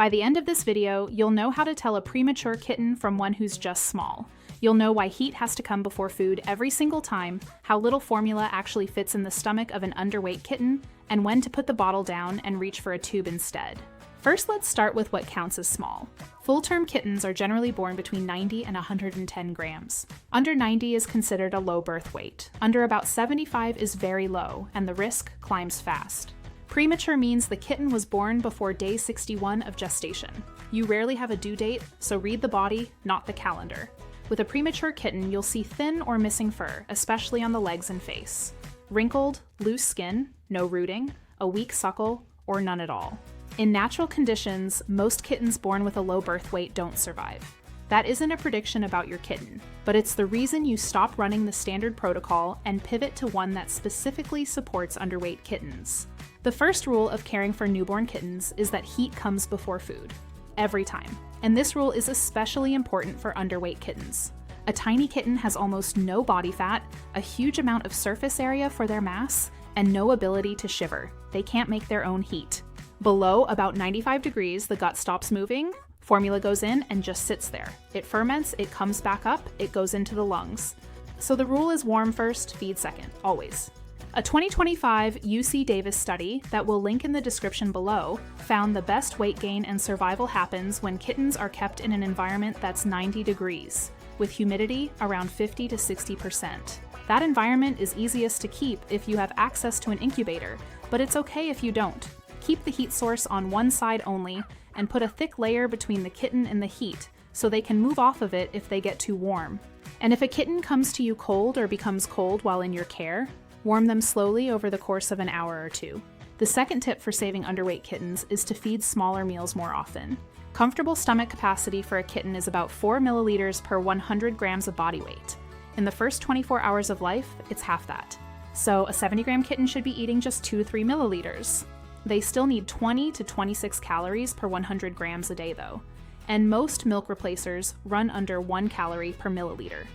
By the end of this video, you'll know how to tell a premature kitten from one who's just small. You'll know why heat has to come before food every single time, how little formula actually fits in the stomach of an underweight kitten, and when to put the bottle down and reach for a tube instead. First, let's start with what counts as small. Full-term kittens are generally born between 90 and 110 grams. Under 90 is considered a low birth weight. Under about 75 is very low, and the risk climbs fast. Premature means the kitten was born before day 61 of gestation. You rarely have a due date, so read the body, not the calendar. With a premature kitten, you'll see thin or missing fur, especially on the legs and face. Wrinkled, loose skin, no rooting, a weak suckle, or none at all. In natural conditions, most kittens born with a low birth weight don't survive. That isn't a prediction about your kitten, but it's the reason you stop running the standard protocol and pivot to one that specifically supports underweight kittens. The first rule of caring for newborn kittens is that heat comes before food. Every time. And this rule is especially important for underweight kittens. A tiny kitten has almost no body fat, a huge amount of surface area for their mass, and no ability to shiver. They can't make their own heat. Below about 95 degrees, the gut stops moving, formula goes in and just sits there. It ferments, it comes back up, it goes into the lungs. So the rule is warm first, feed second, always. A 2025 UC Davis study that we'll link in the description below found the best weight gain and survival happens when kittens are kept in an environment that's 90 degrees, with humidity around 50 to 60%. That environment is easiest to keep if you have access to an incubator, but it's okay if you don't. Keep the heat source on one side only and put a thick layer between the kitten and the heat so they can move off of it if they get too warm. And if a kitten comes to you cold or becomes cold while in your care, warm them slowly over the course of an hour or two. The second tip for saving underweight kittens is to feed smaller meals more often. Comfortable stomach capacity for a kitten is about 4 milliliters per 100 grams of body weight. In the first 24 hours of life, it's half that. So a 70-gram kitten should be eating just 2 to 3 milliliters. They still need 20 to 26 calories per 100 grams a day though, and most milk replacers run under 1 calorie per milliliter.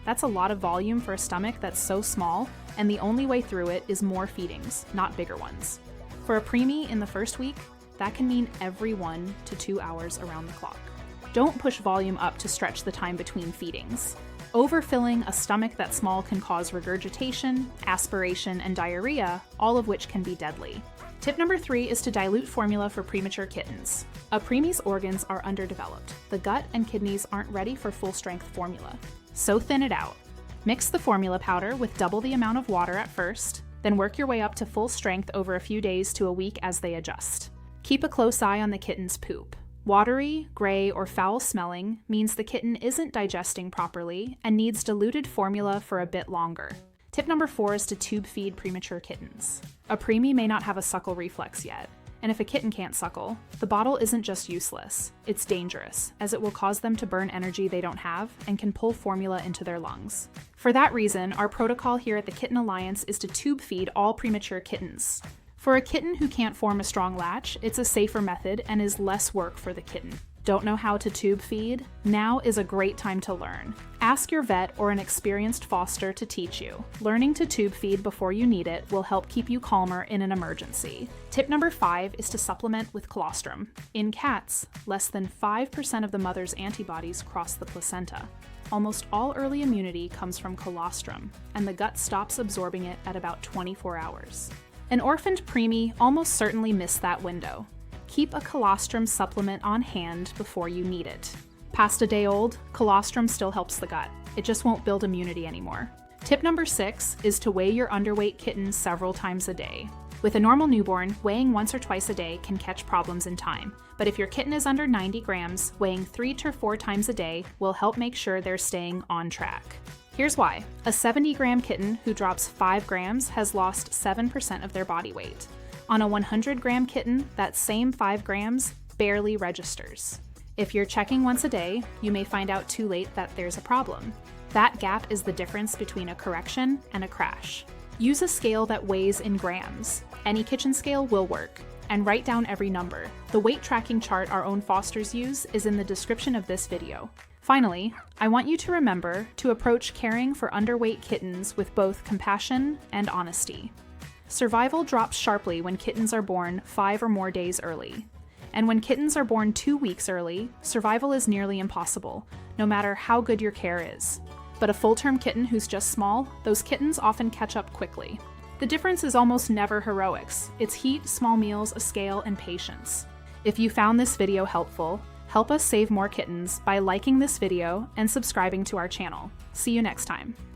That's a lot of volume for a stomach that's so small, and the only way through it is more feedings, not bigger ones. For a preemie in the first week, that can mean every 1 to 2 hours around the clock. Don't push volume up to stretch the time between feedings. Overfilling a stomach that small can cause regurgitation, aspiration, and diarrhea, all of which can be deadly. Tip number 3 is to dilute formula for premature kittens. A preemie's organs are underdeveloped. The gut and kidneys aren't ready for full-strength formula. So thin it out. Mix the formula powder with double the amount of water at first, then work your way up to full strength over a few days to a week as they adjust. Keep a close eye on the kitten's poop. Watery, gray, or foul smelling means the kitten isn't digesting properly and needs diluted formula for a bit longer. Tip number 4 is to tube feed premature kittens. A preemie may not have a suckle reflex yet, and if a kitten can't suckle, the bottle isn't just useless, it's dangerous, as it will cause them to burn energy they don't have and can pull formula into their lungs. For that reason, our protocol here at the Kitten Alliance is to tube feed all premature kittens. For a kitten who can't form a strong latch, it's a safer method and is less work for the kitten. Don't know how to tube feed? Now is a great time to learn. Ask your vet or an experienced foster to teach you. Learning to tube feed before you need it will help keep you calmer in an emergency. Tip number 5 is to supplement with colostrum. In cats, less than 5% of the mother's antibodies cross the placenta. Almost all early immunity comes from colostrum, and the gut stops absorbing it at about 24 hours. An orphaned preemie almost certainly missed that window. Keep a colostrum supplement on hand before you need it. Past a day old, colostrum still helps the gut. It just won't build immunity anymore. Tip number 6 is to weigh your underweight kitten several times a day. With a normal newborn, weighing once or twice a day can catch problems in time. But if your kitten is under 90 grams, weighing 3 to 4 times a day will help make sure they're staying on track. Here's why. A 70-gram kitten who drops 5 grams has lost 7% of their body weight. On a 100-gram kitten, that same 5 grams barely registers. If you're checking once a day, you may find out too late that there's a problem. That gap is the difference between a correction and a crash. Use a scale that weighs in grams. Any kitchen scale will work. And write down every number. The weight tracking chart our own fosters use is in the description of this video. Finally, I want you to remember to approach caring for underweight kittens with both compassion and honesty. Survival drops sharply when kittens are born 5 or more days early. And when kittens are born 2 weeks early, survival is nearly impossible, no matter how good your care is. But a full-term kitten who's just small, those kittens often catch up quickly. The difference is almost never heroics. It's heat, small meals, a scale, and patience. If you found this video helpful, help us save more kittens by liking this video and subscribing to our channel. See you next time.